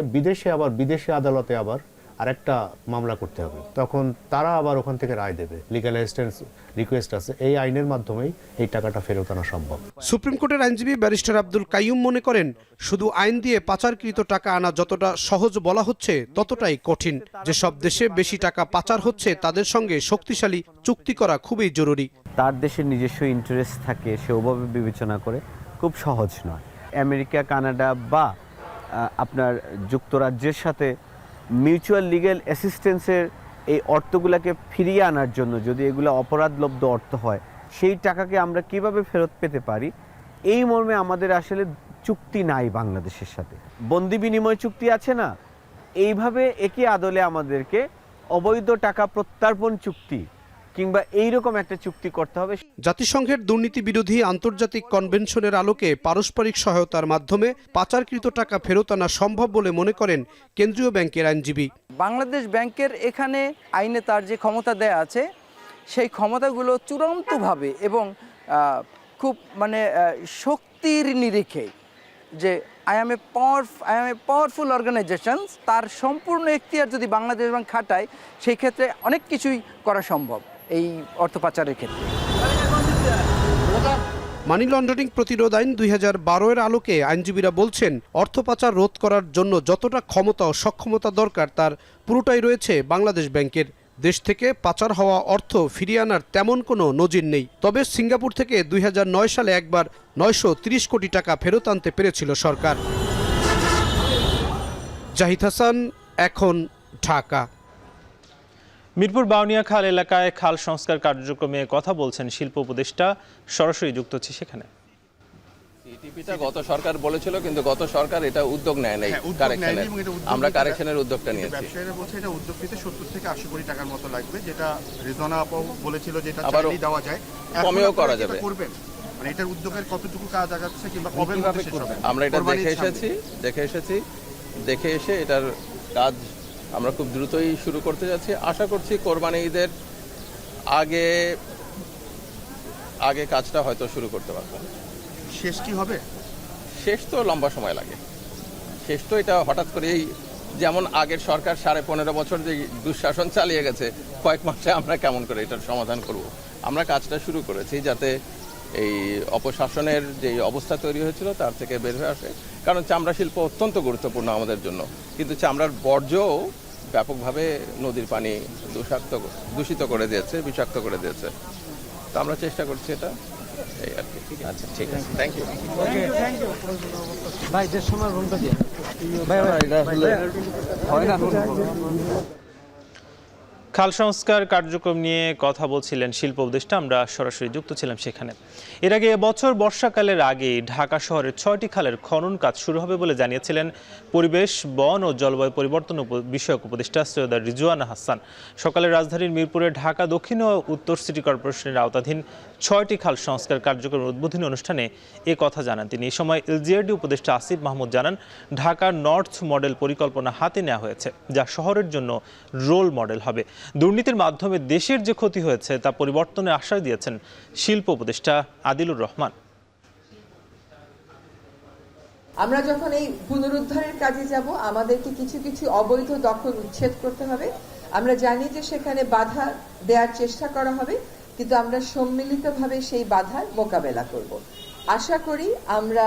বিদেশি আদালতে আবার আরেকটা মামলা করতে হবে। তখন তারা আবার ওখান থেকে রায় দেবে। লিগ্যাল অ্যাসিস্ট্যান্স রিকোয়েস্ট আছে, এই আইনের মাধ্যমেই এই টাকাটা ফেরত আনা সম্ভব। সুপ্রিম কোর্টের আইনজীবী ব্যারিস্টার আব্দুল কাইয়ুম মনে করেন, শুধু আইন দিয়ে পাচারকৃত টাকা আনা যতটা সহজ বলা হচ্ছে, ততটাই কঠিন। যেসব দেশে বেশি টাকা পাচার হচ্ছে, তাদের সঙ্গে শক্তিশালী চুক্তি করা খুবই জরুরি। তার দেশের নিজস্ব ইন্টারেস্ট থাকে, সে ওভাবে বিবেচনা করে, খুব সহজ নয়। আমেরিকা, কানাডা বা আপনার যুক্তরাজ্যের সাথে মিউচুয়াল লিগ্যাল অ্যাসিস্ট্যান্সের এই অর্থগুলোকে ফিরিয়ে আনার জন্য, যদি এগুলো অপরাধলব্ধ অর্থ হয়, সেই টাকাকে আমরা কিভাবে ফেরত পেতে পারি, এই মর্মে আমাদের আসলে চুক্তি নাই বাংলাদেশের সাথে। বন্দি বিনিময় চুক্তি আছে না, এইভাবে একই আদলে আমাদেরকে অবৈধ টাকা প্রত্যার্পণ চুক্তি কিংবা এইরকম একটা চুক্তি করতে হবে। জাতিসংঘের দুর্নীতি বিরোধী আন্তর্জাতিক কনভেনশনের আলোকে পারস্পরিক সহায়তার মাধ্যমে পাচারকৃত টাকা ফেরত আনা সম্ভব বলে মনে করেন কেন্দ্রীয় ব্যাংকের আইনজীবী। বাংলাদেশ ব্যাংকের এখানে আইনে তার যে ক্ষমতা দেয়া আছে, সেই ক্ষমতাগুলো চূড়ান্তভাবে এবং খুব শক্তির নিরিখে, যে I am a powerful organisations, তার সম্পূর্ণ এখতিয়ার যদি বাংলাদেশ ব্যাংক খাটায়, সেই ক্ষেত্রে অনেক কিছুই করা সম্ভব এই অর্থ পাচারের ক্ষেত্রে। মানি লন্ডারিং প্রতিরোধ আইন 2012-এর আলোকে আইনজীবীরা বলছেন, অর্থ পাচার রোধ করার জন্য যতটা ক্ষমতা ও সক্ষমতা দরকার, তার পুরোটাই রয়েছে বাংলাদেশ ব্যাংকের। দেশ থেকে পাচার হওয়া অর্থ ফিরিয়ে আনার তেমন কোনো নজির নেই। তবে সিঙ্গাপুর থেকে 2009 সালে একবার 930 কোটি টাকা ফেরত আনতে পেরেছিল সরকার। জাহিদ হাসান, এখন, ঢাকা। মিরপুর বাউনিয়া খাল এলাকায় খাল সংস্কার কার্যক্রমে কথা বলছেন শিল্প উপদেষ্টা। সরাসরি যুক্ত হচ্ছে সেখানে। সিটিপিটা গত সরকার বলেছিল, কিন্তু গত সরকার এটা উদ্যোগ নেয় নাই কারেকশনের। আমরা কারেকশনের উদ্যোগটা নিয়েছি। ব্যবসায়ীরা বলছে এটা উদ্যোগ নিতে 70 থেকে 80 কোটি টাকার মতো লাগবে, যেটা রিজওয়ানা আপু বলেছিল যেটা চাইলেই দেওয়া যায়, কমেও করা যাবে। করবেন মানে এটার উদ্যোগের কতটুকু কাজ আগাচ্ছে কিংবা কবে মধ্যে শেষ হবে? আমরা এটা দেখে এসে এটার কাজ আমরা খুব দ্রুতই শুরু করতে যাচ্ছি। আশা করছি কোরবানি ঈদের আগে কাজটা হয়তো শুরু করতে পারবো। শেষ কি হবে? শেষ তো লম্বা সময় লাগে। শেষ তো এটা হঠাৎ করেই, যেমন আগের সরকার 15.5 বছর যে দুঃশাসন চালিয়ে গেছে, কয়েক মাসে আমরা কেমন করে এটার সমাধান করব। আমরা কাজটা শুরু করেছি যাতে এই অপশাসনের যে অবস্থা তৈরি হয়েছিল তার থেকে বের হয়ে আসে। কারণ চামড়া শিল্প অত্যন্ত গুরুত্বপূর্ণ আমাদের জন্য, কিন্তু চামড়ার বর্জ্যও ব্যাপকভাবে নদীর পানি দূষিত করে দিয়েছে, বিষাক্ত করে দিয়েছে। তো আমরা চেষ্টা করছি এটা, এই আর কি। আচ্ছা, ঠিক আছে, থ্যাংক ইউ। ভাই, যে সময় রুমটা দিয়ে ভাই হয় না। খাল সংস্কার কার্যক্রম নিয়ে কথা বলছিলেন শিল্প উপদেষ্টা। আমরা সরাসরি যুক্ত ছিলাম সেখানে। এর আগে এবছর বর্ষাকালের আগে ঢাকা শহরের 6টি খালের খনন কাজ শুরু হবে বলে জানিয়েছিলেন পরিবেশ, বন ও জলবায়ু পরিবর্তন বিষয়ক উপদেষ্টা সৈয়দা রিজওয়ানা হাসান। সকালে রাজধানীর মিরপুরে ঢাকা দক্ষিণ ও উত্তর সিটি কর্পোরেশনের আওতাধীন 6টি খাল সংস্কার কার্যক্রমের উদ্বোধনী অনুষ্ঠানে এ কথা জানান তিনি। এই সময় এলজিআরডি উপদেষ্টা আসিফ মাহমুদ জানান, ঢাকার নর্থ মডেল পরিকল্পনা হাতে নেওয়া হয়েছে, যা শহরের জন্য রোল মডেল হবে। দুর্নীতির মাধ্যমে দেশের যে ক্ষতি হয়েছে তা পরিবর্তনের আশ্বাস দিয়েছেন শিল্প উপদেষ্টা আদিলুর রহমান। আমরা যখন এই পুনরুদ্ধারের কাজে যাব, আমাদেরকে কিছু কিছু অবৈধ দখল উচ্ছেদ করতে হবে। আমরা জানি যে সেখানে বাধা দেওয়ার চেষ্টা করা হবে, কিন্তু আমরা সম্মিলিতভাবে সেই বাধার মোকাবেলা করব। আশা করি আমরা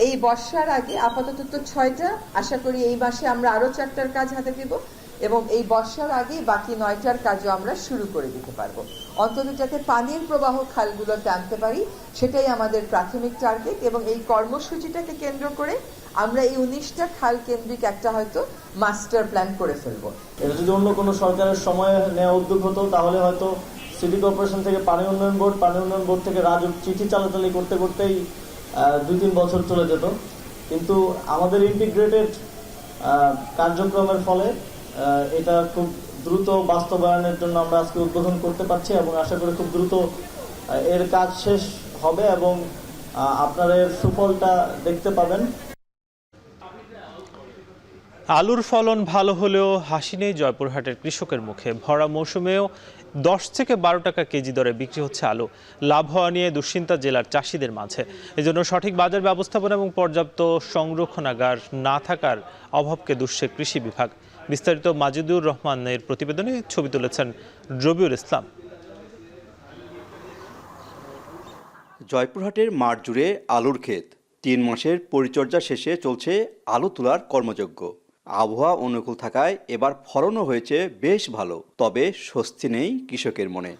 এই বর্ষার আগে, আপাতত তো 6টা, আশা করি এই মাসে আমরা আরো 4টার কাজ হাতে দেব এবং এই বর্ষার আগে বাকি 9টার কাজও আমরা শুরু করে দিতে পারবো। অন্তত যাতে পানির প্রবাহ খালগুলোতে আনতে পারি, সেটাই আমাদের প্রাথমিক টার্গেট। এবং এই কর্মসূচিটাকে কেন্দ্র করে আমরা এই 19টা খাল কেন্দ্রিক একটা হয়তো মাস্টার প্ল্যান করে ফেলবো। এটা যদি অন্য কোনো সরকারের সময় নেওয়া উদ্যোগ হতো, তাহলে হয়তো সিটি কর্পোরেশন থেকে পানি উন্নয়ন বোর্ড থেকে রাজুক চিঠি চালাচালি করতে করতেই 2-3 বছর চলে যেত। কিন্তু আমাদের ইন্টিগ্রেটেড কার্যক্রমের ফলে এটা খুব দ্রুত বাস্তবায়নের জন্য আমরা আজকে উদ্বোধন করতে পারছি এবং আশা করি খুব দ্রুত এর কাজ শেষ হবে এবং আপনারা এর সুফলটা দেখতে পাবেন। আলুর ফলন ভালো হলেও হাসি নেই জয়পুরহাটের কৃষকের মুখে। ভরা মৌসুমেও 10 থেকে 12 টাকা কেজি দরে বিক্রি হচ্ছে আলু। লাভ হওয়া নিয়ে দুশ্চিন্তা জেলার চাষিদের মাঝে। এজন্য সঠিক বাজার ব্যবস্থাপনা এবং পর্যাপ্ত সংরক্ষণাগার না থাকার অভাবকে দুষছে কৃষি বিভাগ। বিস্তারিত মাজিদুর রহমানের প্রতিবেদনে ছবি তুলেছেন রবিউল ইসলাম। জয়পুরহাটের মাঠ জুড়ে আলুর ক্ষেত। 3 মাসের পরিচর্যা শেষে চলছে আলু তোলার কর্মযজ্ঞ। আবহাওয়া অনুকূল থাকায় এবার ফলনও হয়েছে বেশ ভালো, তবে স্বস্তি নেই কৃষকের মনে।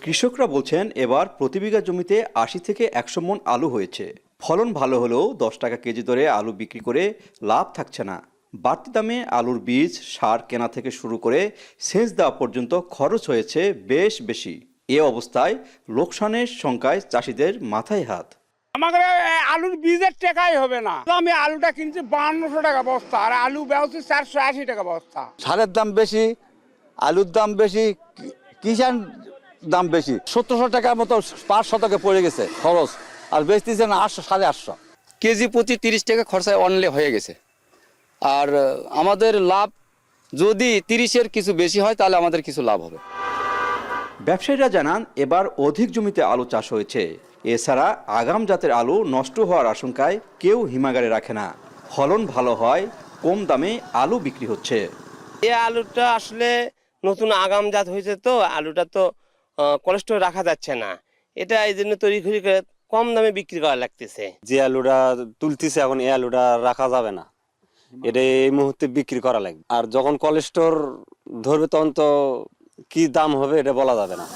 কৃষকরা বলছেন এবার প্রতি বিঘা জমিতে 80 থেকে 100 মণ আলু হয়েছে। ফলন ভালো হলেও 10 টাকা কেজি দরে আলু বিক্রি করে লাভ থাকছে না। বাড়তি দামে আলুর বীজ, সার কেনা থেকে শুরু করে সেচ দেওয়া পর্যন্ত খরচ হয়েছে বেশ বেশি। এ অবস্থায় লোকসানের শঙ্কায় চাষিদের মাথায় হাত। আমাদের আলুর বীজের টাকাই হবে না। আমি আলুটা কিনছি 5200 টাকা বস্তা, আর আলু বেচছি 480 টাকা বস্তা। সারের দাম বেশি, আলুর দাম বেশি, কিষান দাম বেশি। 1700 টাকার মতো 5 শতকে পড়ে গেছে খরচ, আর বেচতেছে না 800 850 কেজি প্রতি 30 টাকা খরচায় অনলে হয়ে গেছে। আর আমাদের লাভ যদি 30-এর কিছু বেশি হয় তাহলে আমাদের কিছু লাভ হবে। ব্যবসায়ীরা জানান এবার অধিক জমিতে আলু চাষ হয়েছে। এছাড়া আগাম জাতের আলু নষ্ট হওয়ার আশঙ্কায় কেউ হিমাগারে রাখে না। ফলন ভালো হয়, কম দামে আলু বিক্রি হচ্ছে। এই আলুটা আসলে নতুন আগাম জাত হয়েছে, তো আলুটা তো কোলেস্টোরে রাখা যাচ্ছে না। এটা এই জন্য তৈরি করে কম দামে বিক্রি করা লাগতেছে। যে আলুটা তুলতেছে এখন এই আলুটা রাখা যাবে না, এটা এই মুহূর্তে বিক্রি করা লাগবে। আর যখন কোলেস্টোর ধরবে তখন তো কি দাম হবে এটা বলা যাবে না।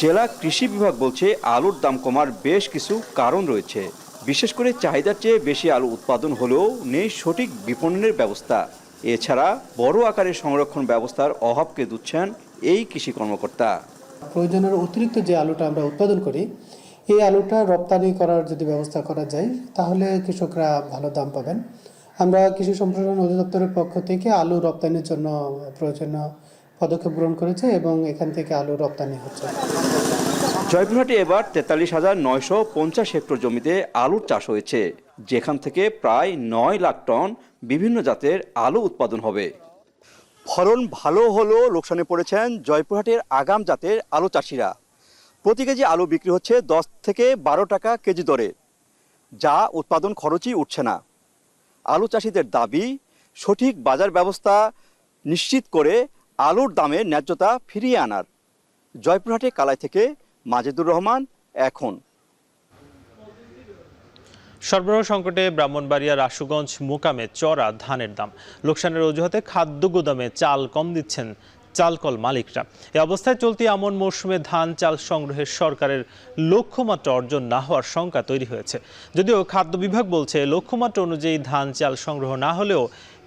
জেলা কৃষি বিভাগ বলছে আলুর দাম কমার বেশ কিছু কারণ রয়েছে। বিশেষ করে চাহিদার চেয়ে বেশি আলু উৎপাদন হলেও নেই সঠিক বিপণনের ব্যবস্থা। এছাড়া বড় আকারের সংরক্ষণ ব্যবস্থার অভাবকে দুচ্ছেন এই কৃষি কর্মকর্তা। প্রয়োজনের অতিরিক্ত যে আলুটা আমরা উৎপাদন করি, এই আলুটা রপ্তানি করার যদি ব্যবস্থা করা যায় তাহলে কৃষকরা ভালো দাম পাবেন। আমরা কৃষি সম্প্রসারণ অধিদপ্তরের পক্ষ থেকে আলু রপ্তানির জন্য প্রয়োজনীয় পদক্ষেপ গ্রহণ করেছে এবং এখান থেকে আলু রপ্তানি হচ্ছে। জয়পুরহাটে এবার 43,950 হেক্টর জমিতে আলুর চাষ হয়েছে, যেখান থেকে প্রায় 9 লাখ টন বিভিন্ন জাতের আলু উৎপাদন হবে। ফলন ভালো হলেও লোকসানে পড়েছেন জয়পুরহাটের আগাম জাতের আলু চাষিরা। প্রতি কেজি আলু বিক্রি হচ্ছে 10 থেকে 12 টাকা কেজি দরে, যা উৎপাদন খরচই উঠছে না। আলু চাষিদের দাবি সঠিক বাজার ব্যবস্থা নিশ্চিত করে আলুর দামের ন্যায্যতা ফিরিয়ে আনার। জয়পুরহাটে কালাই থেকে মাজিদুর রহমান, এখন। সরবরাহ সংকটে ব্রাহ্মণবাড়িয়ার আশুগঞ্জ মোকামে চড়া ধানের দাম। লোকসানের অজুহাতে খাদ্য গুদামে চাল কম দিচ্ছেন চালকল মালিকরা। এ অবস্থায় চলতি আমন মৌসুমে ধান চাল সংগ্রহের সরকারের লক্ষ্যমাত্রা অর্জন না হওয়ার শঙ্কা তৈরি হয়েছে। যদিও খাদ্য বিভাগ বলছে লক্ষ্যমাত্রা অনুযায়ী ধান চাল সংগ্রহ না হলেও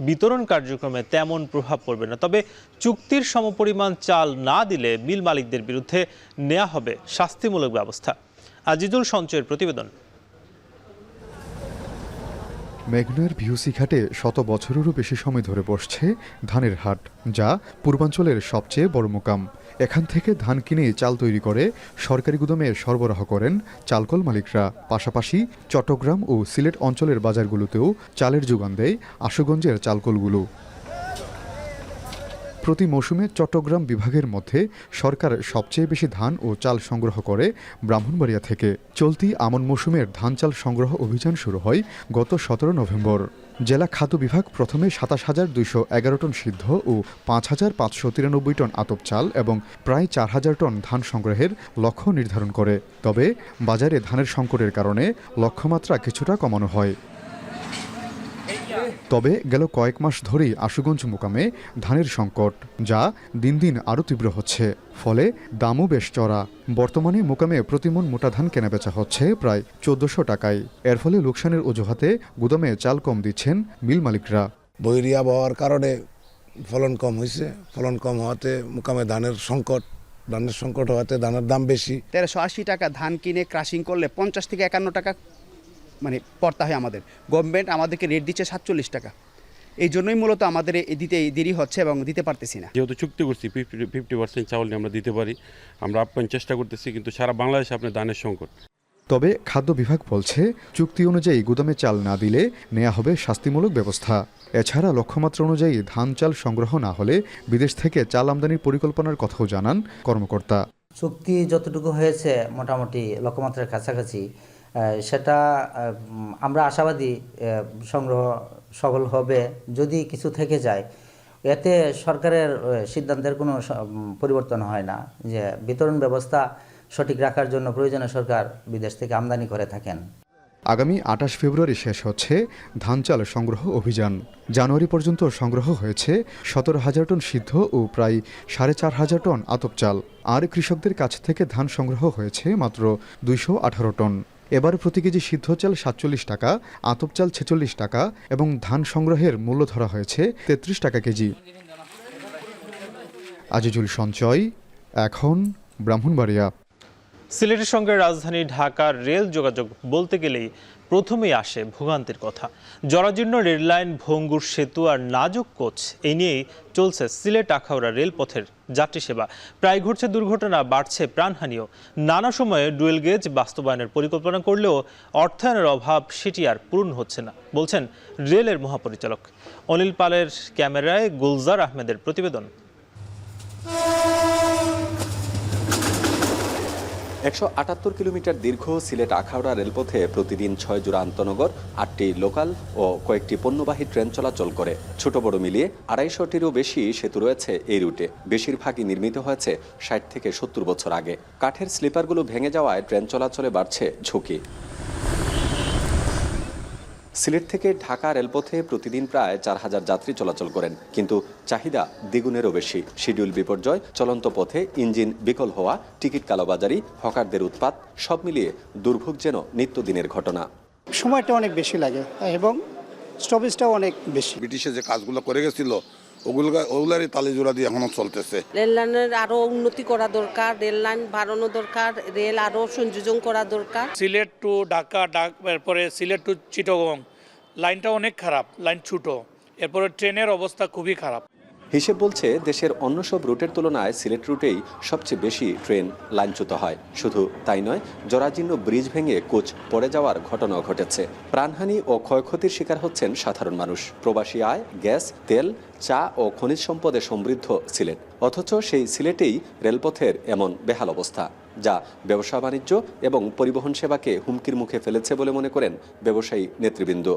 বিতরণ কার্যক্রমে তেমন প্রভাব পড়বে না। তবে চুক্তির সমপরিমাণ চাল না দিলে মিল মালিকদের বিরুদ্ধে নেওয়া হবে শাস্তিমূলক ব্যবস্থা। আজিজুল সঞ্চয়ের প্রতিবেদন। মেঘনার ভিউসি ঘাটে 100 বছরেরও বেশি সময় ধরে বসছে ধানের হাট, যা পূর্বাঞ্চলের সবচেয়ে বড় মোকাম। এখান থেকে ধান কিনে চাল তৈরি করে সরকারি গুদামে সরবরাহ করেন চালকল মালিকরা। পাশাপাশি চট্টগ্রাম ও সিলেট অঞ্চলের বাজারগুলোতেও চালের যোগান দেয় আশুগঞ্জের চালকলগুলো। প্রতি মৌসুমে চট্টগ্রাম বিভাগের মধ্যে সরকার সবচেয়ে বেশি ধান ও চাল সংগ্রহ করে ব্রাহ্মণবাড়িয়া থেকে। চলতি আমন মৌসুমের ধান চাল সংগ্রহ অভিযান শুরু হয় গত 17 নভেম্বর। জেলা খাদ্য বিভাগ প্রথমে 27,211 টন সিদ্ধ ও 5,593 টন আতপ চাল এবং প্রায় 4,000 টন ধান সংগ্রহের লক্ষ্য নির্ধারণ করে। তবে বাজারে ধানের সংকটের কারণে লক্ষ্যমাত্রা কিছুটা কমানো হয়। তবে গেল কয়েক মাস ধরেই আশুগঞ্জ মোকামে ধানের সংকট, যা দিন দিন আরও তীব্র হচ্ছে। ফলে দামও বেশ চড়া। বর্তমানে মোকামে প্রতিমন মোটা ধান কেনাবেচা হচ্ছে প্রায় 1400 টাকায়। এর ফলে লোকসানের অজুহাতে গুদামে চাল কম দিচ্ছেন মিল মালিকরা। বৈরী আবহাওয়ার কারণে ফলন কম হয়েছে। ফলন কম হওয়াতে মোকামে ধানের সংকট হওয়াতে ধানের দাম বেশি। 1380 টাকা ধান কিনে ক্রাশিং করলে 50 থেকে 51 টাকা মানে পড়তা হয় আমাদের। গভর্নমেন্ট আমাদেরকে রেট দিচ্ছে 47 টাকা। এই জন্যই মূলত আমাদের দিতে দেরি হচ্ছে এবং দিতে পারতেছি না। যেহেতু চুক্তি করছি 50% চাউল আমরা দিতে পারি, আমরা আপ্যায়ন চেষ্টা করতেছি, কিন্তু সারা বাংলাদেশে আপনার ধানের সংকট। তবে খাদ্য বিভাগ বলছে চুক্তি অনুযায়ী গুদামে চাল না দিলে নেওয়া হবে শাস্তিমূলক ব্যবস্থা। এছাড়া লক্ষ্যমাত্রা অনুযায়ী ধান চাল সংগ্রহ না হলে বিদেশ থেকে চাল আমদানির পরিকল্পনার কথাও জানান কর্মকর্তা। চুক্তি যতটুকু হয়েছে মোটামুটি লক্ষ্যমাত্রার কাছাকাছি, সেটা আমরা আশাবাদী সংগ্রহ সফল হবে। যদি কিছু থেকে যায়, এতে সরকারের সিদ্ধান্তের কোনো পরিবর্তন হয় না, যে বিতরণ ব্যবস্থা সঠিক রাখার জন্য প্রয়োজনে সরকার বিদেশ থেকে আমদানি করে থাকেন। আগামী 28 ফেব্রুয়ারি শেষ হচ্ছে ধান চাল সংগ্রহ অভিযান। জানুয়ারি পর্যন্ত সংগ্রহ হয়েছে 17,000 টন সিদ্ধ ও প্রায় 4,500 টন আতপ চাল। আর কৃষকদের কাছ থেকে ধান সংগ্রহ হয়েছে মাত্র 218 টন। এবার প্রতি কেজি সিদ্ধ চাল 47 টাকা, আতপ চাল 46 টাকা এবং ধান সংগ্রহের মূল্য ধরা হয়েছে 33 টাকা কেজি। আজিজুল সঞ্চয়, এখন ব্রাহ্মণবাড়িয়া। সিলেটের সঙ্গে রাজধানী ঢাকার রেল যোগাযোগ বলতে গেলেই প্রথমেই আসে ভোগান্তির কথা। জরাজীর্ণ রেললাইন, ভঙ্গুর সেতু আর নাজুক কোচ, এই নিয়েই চলছে সিলেট আখাউড়া রেলপথের যাত্রী সেবা। প্রায় ঘটছে দুর্ঘটনা, বাড়ছে প্রাণহানিও। নানা সময়ে ডুয়েল গেজ বাস্তবায়নের পরিকল্পনা করলেও অর্থায়নের অভাব সেটি আর পূরণ হচ্ছে না, বলছেন রেলের মহাপরিচালক। অনিল পালের ক্যামেরায় গুলজার আহমেদের প্রতিবেদন। 178 কিলোমিটার দীর্ঘ সিলেট আখাউড়া রেলপথে প্রতিদিন 6 জোড়া আন্তনগর, 8টি লোকাল ও কয়েকটি পণ্যবাহী ট্রেন চলাচল করে। ছোট বড় মিলিয়ে 250টিরও বেশি সেতু রয়েছে এই রুটে। বেশিরভাগই নির্মিত হয়েছে 60 থেকে 70 বছর আগে। কাঠের স্লিপারগুলো ভেঙে যাওয়ায় ট্রেন চলাচলে বাড়ছে ঝুঁকি। সিলেট থেকে ঢাকা রেলপথে প্রতিদিন প্রায় 4000 যাত্রী চলাচল করেন, কিন্তু চাহিদা দ্বিগুণেরও বেশি। শিডিউল বিপর্যয়, চলন্ত পথে ইঞ্জিন বিকল হওয়া, টিকিট কালোবাজারি, হকারদের উৎপাত, সব মিলিয়ে দুর্ভোগ যেন নিত্যদিনের ঘটনা। সময়টা অনেক বেশি লাগে এবং স্টপেজটাও অনেক বেশি। ব্রিটিশে যে কাজগুলো করে গেছিল ওগুলারই তালিজোড়া দিয়ে এখনো চলতেছে। রেল লাইনের আরো উন্নতি করা দরকার, রেল লাইন বাড়ানো দরকার, রেল আরো সংযোজন করা দরকার। সিলেট টু ঢাকা, এরপরে সিলেট টু চিটাগং লাইনটা অনেক খারাপ, লাইন ছোট, এরপরে ট্রেনের অবস্থা খুবই খারাপ। হিসেব বলছে দেশের অন্য সব রুটের তুলনায় সিলেট রুটেই সবচেয়ে বেশি ট্রেন লাইনচ্যুত হয়। শুধু তাই নয়, জরাজীর্ণ ব্রিজ ভেঙে কোচ পড়ে যাওয়ার ঘটনাও ঘটেছে। প্রাণহানি ও ক্ষয়ক্ষতির শিকার হচ্ছেন সাধারণ মানুষ। প্রবাসী আয়, গ্যাস, তেল, চা ও খনিজ সম্পদে সমৃদ্ধ সিলেট, অথচ সেই সিলেটেই রেলপথের এমন বেহাল অবস্থা, যা ব্যবসা বাণিজ্য এবং পরিবহন সেবাকে হুমকির মুখে ফেলেছে বলে মনে করেন ব্যবসায়ী নেতৃবৃন্দ।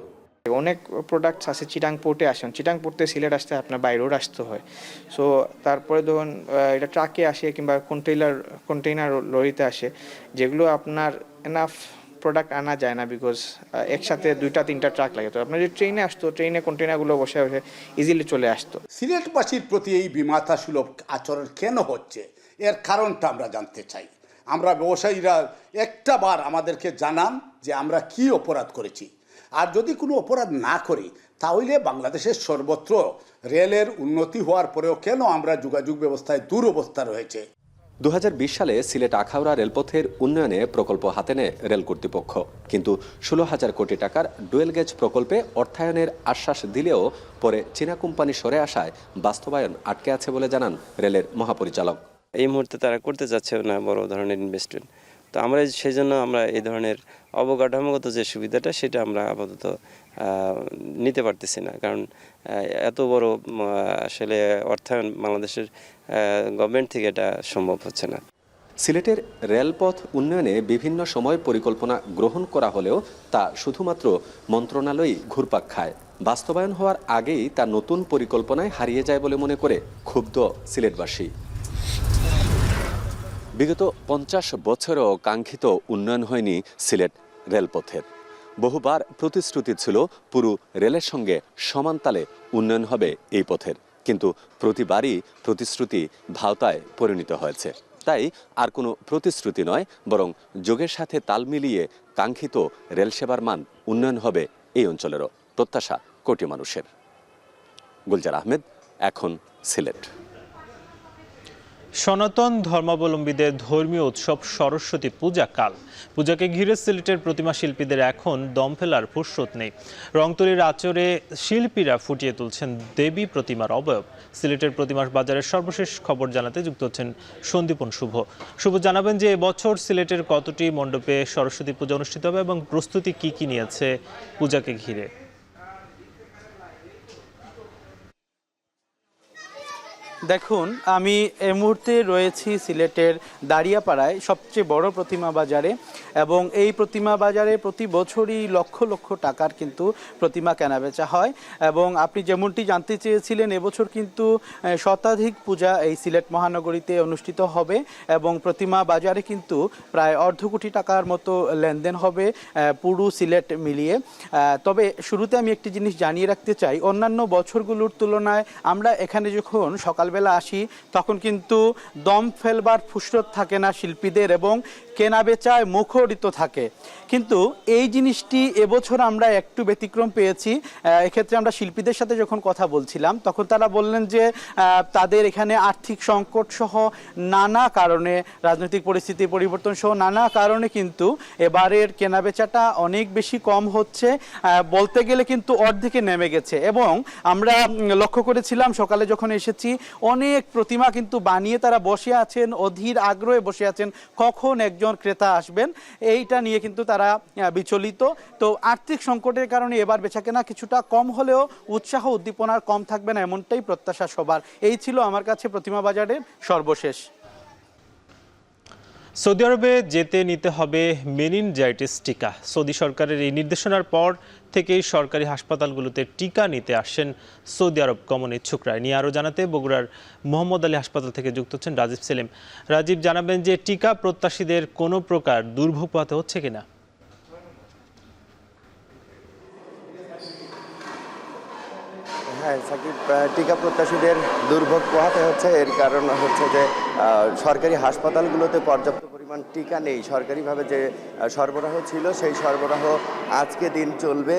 অনেক প্রোডাক্টস আছে চিটাং পোর্টে আসেন, চিটাং পোর্টে সিলেট আসতে আপনার বাই রোড আসতে হয়। সো তারপরে ধরুন এটা ট্রাকে আসে কিংবা কন্টেইনার লরিতে আসে, যেগুলো আপনার এনাফ প্রোডাক্ট আনা যায় না, বিকজ একসাথে 2-3টা ট্রাক লাগে। তো আপনার যে ট্রেনে আসতো, ট্রেনে কন্টেইনারগুলো বসে বসে ইজিলি চলে আসতো। সিলেটবাসীর প্রতি এই বিমাতা সুলভ আচরণ কেন হচ্ছে, এর কারণটা আমরা জানতে চাই। আমরা ব্যবসায়ীরা একটা বার আমাদেরকে জানান যে আমরা কি অপরাধ করেছি, আর যদি কোনো অপরাধ না করি তাহলে বাংলাদেশের সর্বত্র রেলের উন্নতি হওয়ার পরেও কেন আমরা যোগাযোগ ব্যবস্থায় দুরবস্থা রয়েছে। 2020 সালে সিলেট আখাউড়া রেলপথের উন্নয়নে প্রকল্প হাতে নেয় রেল কর্তৃপক্ষ, কিন্তু 16,000 কোটি টাকার ডুয়েল গেজ প্রকল্পে অর্থায়নের আশ্বাস দিলেও পরে চীনা কোম্পানি সরে আসায় বাস্তবায়ন আটকে আছে বলে জানান রেলের মহাপরিচালক। এই মুহূর্তে তারা করতে চাচ্ছে না বড় ধরনের ইনভেস্টমেন্ট, তো আমরা সেই জন্য আমরা এই ধরনের অবকাঠামোগত যে সুবিধাটা সেটা আমরা আপাতত নিতে পারতেছি না, কারণ এত বড় আসলে অর্থায়ন বাংলাদেশের গভর্নমেন্ট থেকে এটা সম্ভব হচ্ছে না। সিলেটের রেলপথ উন্নয়নে বিভিন্ন সময় পরিকল্পনা গ্রহণ করা হলেও তা শুধুমাত্র মন্ত্রণালয়ই ঘুরপাক খায়। বাস্তবায়ন হওয়ার আগেই তা নতুন পরিকল্পনায় হারিয়ে যায় বলে মনে করে ক্ষুব্ধ সিলেটবাসী। বিগত 50 বছরেও কাঙ্ক্ষিত উন্নয়ন হয়নি সিলেট রেলপথের। বহুবার প্রতিশ্রুতি ছিল পুরো রেলের সঙ্গে সমান তালে উন্নয়ন হবে এই পথের, কিন্তু প্রতিবারই প্রতিশ্রুতি ভাওতায় পরিণত হয়েছে। তাই আর কোনো প্রতিশ্রুতি নয়, বরং যোগের সাথে তাল মিলিয়ে কাঙ্ক্ষিত রেল সেবার মান উন্নয়ন হবে এই অঞ্চলেরও প্রত্যাশা কোটি মানুষের। গুলজার আহমেদ, এখন সিলেট। সনাতন ধর্মাবলম্বীদের ধর্মীয় উৎসব সরস্বতী পূজা কাল। পূজাকে ঘিরে সিলেটের প্রতিমা শিল্পীদের এখন দম ফেলার ফুরসত নেই। রংতুলির আচরে শিল্পীরা ফুটিয়ে তুলছেন দেবী প্রতিমার অবয়ব। সিলেটের প্রতিমার বাজারের সর্বশেষ খবর জানাতে যুক্ত হচ্ছেন সন্দীপন শুভ। শুভ জানাবেন যে এবছর সিলেটের কতটি মণ্ডপে সরস্বতী পূজা অনুষ্ঠিত হবে এবং প্রস্তুতি কি নিয়েছে পূজাকে ঘিরে। দেখুন, আমি এই মুহূর্তে রয়েছি সিলেটের দাঁড়িয়াপাড়ায় সবচেয়ে বড় প্রতিমা বাজারে, এবং এই প্রতিমা বাজারে প্রতি বছরই লক্ষ লক্ষ টাকার কিন্তু প্রতিমা কেনাবেচা হয়। এবং আপনি যেমনটি জানতে চেয়েছিলেন, এবছর কিন্তু শতাধিক পূজা এই সিলেট মহানগরীতে অনুষ্ঠিত হবে এবং প্রতিমা বাজারে কিন্তু প্রায় অর্ধ কোটি টাকার মতো লেনদেন হবে পুরো সিলেট মিলিয়ে। তবে শুরুতে আমি একটি জিনিস জানিয়ে রাখতে চাই, অন্যান্য বছরগুলোর তুলনায় আমরা এখানে যখন সকালবেলা আসি তখন কিন্তু দম ফেলবার ফুরসত থাকে না শিল্পীদের এবং কেনাবেচায় মুখরিত থাকে। কিন্তু এই জিনিসটি এবছর আমরা একটু ব্যতিক্রম পেয়েছি। এক্ষেত্রে আমরা শিল্পীদের সাথে যখন কথা বলছিলাম তখন তারা বললেন যে তাদের এখানে আর্থিক সংকট সহ নানা কারণে, রাজনৈতিক পরিস্থিতি পরিবর্তন সহ নানা কারণে কিন্তু এবারের কেনাবেচাটা অনেক বেশি কম হচ্ছে, বলতে গেলে কিন্তু অর্ধেকে নেমে গেছে। এবং আমরা লক্ষ্য করেছিলাম সকালে যখন এসেছি, অনেক প্রতিমা কিন্তু বানিয়ে তারা বসে আছেন, অধীর আগ্রহে বসে আছেন কখন একজন ক্রেতা আসবেন, এইটা নিয়ে কিন্তু তারা বিচলিত। তো আর্থিক সংকটের কারণে এবার বেচাকেনা কিছুটা কম হলেও উৎসাহ উদ্দীপনার কম থাকবে না, এমনটাই প্রত্যাশা সবার। এই ছিল আমার কাছে প্রতিমা বাজারের সর্বশেষ। সৌদি আরবে যেতে নিতে হবে মেনিনজাইটিস টিকা। সৌদি সরকারের এই নির্দেশনার পর থেকেই সরকারি হাসপাতালগুলোতে টিকা নিতে আসেন সৌদি আরব গমন ইচ্ছুকরা। নিয়ে আরও জানাতে বগুড়ার মোহাম্মদ আলী হাসপাতাল থেকে যুক্ত হচ্ছেন রাজীব সেলিম। রাজীব, জানাবেন যে টিকা প্রত্যাশীদের কোনো প্রকার দুর্ভোগ পোহাতে হচ্ছে কিনা? হ্যাঁ সাকিব, টিকা প্রত্যাশীদের দুর্ভোগ পোহাতে হচ্ছে। এর কারণ হচ্ছে যে সরকারি হাসপাতালগুলোতে পর্যাপ্ত পরিমাণ টিকা নেই। সরকারিভাবে যে সরবরাহ ছিল সেই সরবরাহ আজকে দিন চলবে,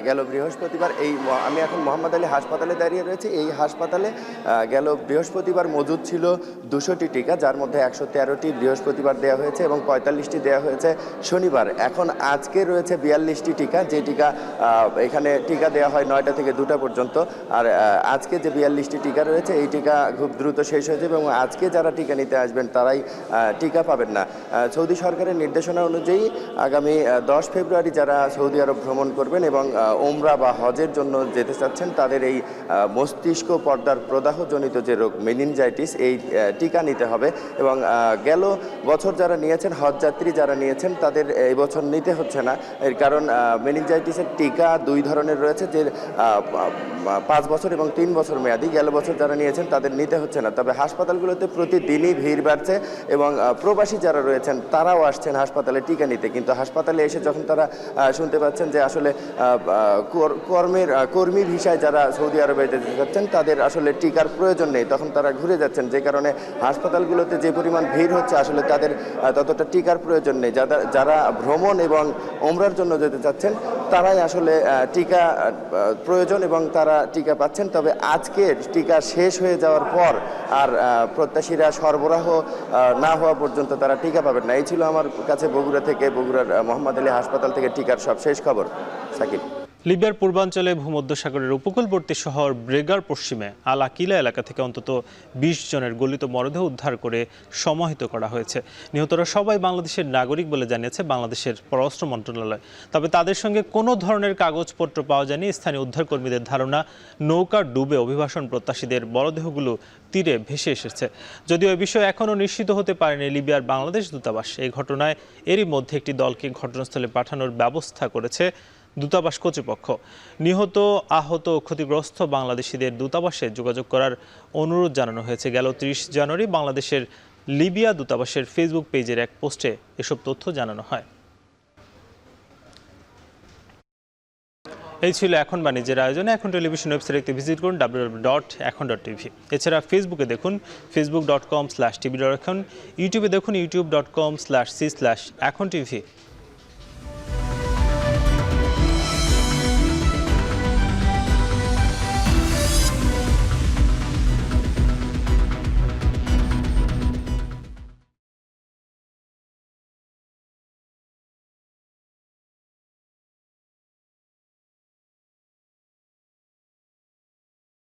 গেল বৃহস্পতিবার। আমি এখন মোহাম্মদ আলী হাসপাতালে দাঁড়িয়ে রয়েছি। এই হাসপাতালে গেল বৃহস্পতিবার মজুদ ছিল 200টি টিকা, যার মধ্যে 113টি বৃহস্পতিবার দেওয়া হয়েছে এবং 45টি দেওয়া হয়েছে শনিবার। এখন আজকে রয়েছে 42টি টিকা, যে টিকা এখানে টিকা দেওয়া হয় 9টা থেকে 2টা পর্যন্ত। আর আজকে যে 42টি টিকা রয়েছে এই টিকা খুব দ্রুত শেষ হয়ে যাবে এবং আজকে যারা টিকা নিতে আসবেন তারাই টিকা পাবেন না। সৌদি সরকারের নির্দেশনা অনুযায়ী আগামী 10 ফেব্রুয়ারি যারা সৌদি আরব ভ্রমণ করবেন এবং ওমরা বা হজের জন্য যেতে চাচ্ছেন তাদের এই মস্তিষ্ক পর্দার প্রদাহজনিত যে রোগ মেনিনজাইটিস, এই টিকা নিতে হবে। এবং গেল বছর যারা নিয়েছেন, হজ যাত্রী যারা নিয়েছেন, তাদের এই বছর নিতে হচ্ছে না। এর কারণ মেনিনজাইটিসের টিকা 2 ধরনের রয়েছে, যে 5 বছর এবং 3 বছর মেয়াদি। গেল বছর যারা নিয়েছেন তাদের নিতে হচ্ছে না। তবে হাসপাতালগুলোতে প্রতিদিনই ভিড় বাড়ছে এবং প্রবাসী যারা রয়েছেন তারাও আসছেন হাসপাতালে টিকা নিতে। কিন্তু হাসপাতালে এসে যখন তারা শুনতে পাচ্ছেন যে আসলে কর্মী ভিসায় যারা সৌদি আরবে যেতে চাচ্ছেন তাদের আসলে টিকার প্রয়োজন নেই, তখন তারা ঘুরে যাচ্ছেন। যে কারণে হাসপাতালগুলোতে যে পরিমাণ ভিড় হচ্ছে, আসলে তাদের ততটা টিকার প্রয়োজন নেই। যারা ভ্রমণ এবং ওমরার জন্য যেতে চাচ্ছেন তারাই আসলে টিকা প্রয়োজন এবং তারা টিকা পাচ্ছেন। তবে আজকে টিকা শেষ হয়ে যাওয়ার পর আর প্রত্যাশীরা সরবরাহ না হওয়া পর্যন্ত তারা টিকা পাবেন না। এই ছিল আমার কাছে বগুড়ার মোহাম্মদ আলী হাসপাতাল থেকে টিকার সব শেষ খবর। সাকিব। লিবিয়ার পূর্বাঞ্চলে ভূমধ্যসাগরের উপকূলবর্তী শহর ব্রেগার পশ্চিমে আল আকিলা এলাকা থেকে অন্তত 20 জনের গলিত মরদেহ উদ্ধার করে সমাহিত করা হয়েছে। নিহতরা সবাই বাংলাদেশের নাগরিক বলে জানিয়েছে বাংলাদেশের পররাষ্ট্র মন্ত্রণালয়। তবে তাদের সঙ্গে কোনো ধরনের কাগজপত্র পাওয়া যায়নি। স্থানীয় উদ্ধারকর্মীদের ধারণা, নৌকা ডুবে অভিবাসন প্রত্যাশীদের মরদেহগুলো তীরে ভেসে এসেছে। যদিও এই বিষয়ে এখনও নিশ্চিত হতে পারেনি লিবিয়ার বাংলাদেশ দূতাবাস। এই ঘটনায় এরই মধ্যে একটি দলকে ঘটনাস্থলে পাঠানোর ব্যবস্থা করেছে দূতাবাস কর্তৃপক্ষ। নিহত, আহত ও ক্ষতিগ্রস্ত বাংলাদেশিদের দূতাবাসে যোগাযোগ করার অনুরোধ জানানো হয়েছে। গেল 30 জানুয়ারি বাংলাদেশের লিবিয়া দূতাবাসের ফেসবুক পেজের এক পোস্টে এসব তথ্য জানানো হয়। এই ছিল এখন বাণিজ্যের আয়োজনে। এখন টেলিভিশন ওয়েবসাইটে ভিজিট করুন www.এখন.tv। এছাড়া ফেসবুকে দেখুন facebook.com/tv.এখন, ইউটিউবে দেখুন youtube.com/c/এখন tv।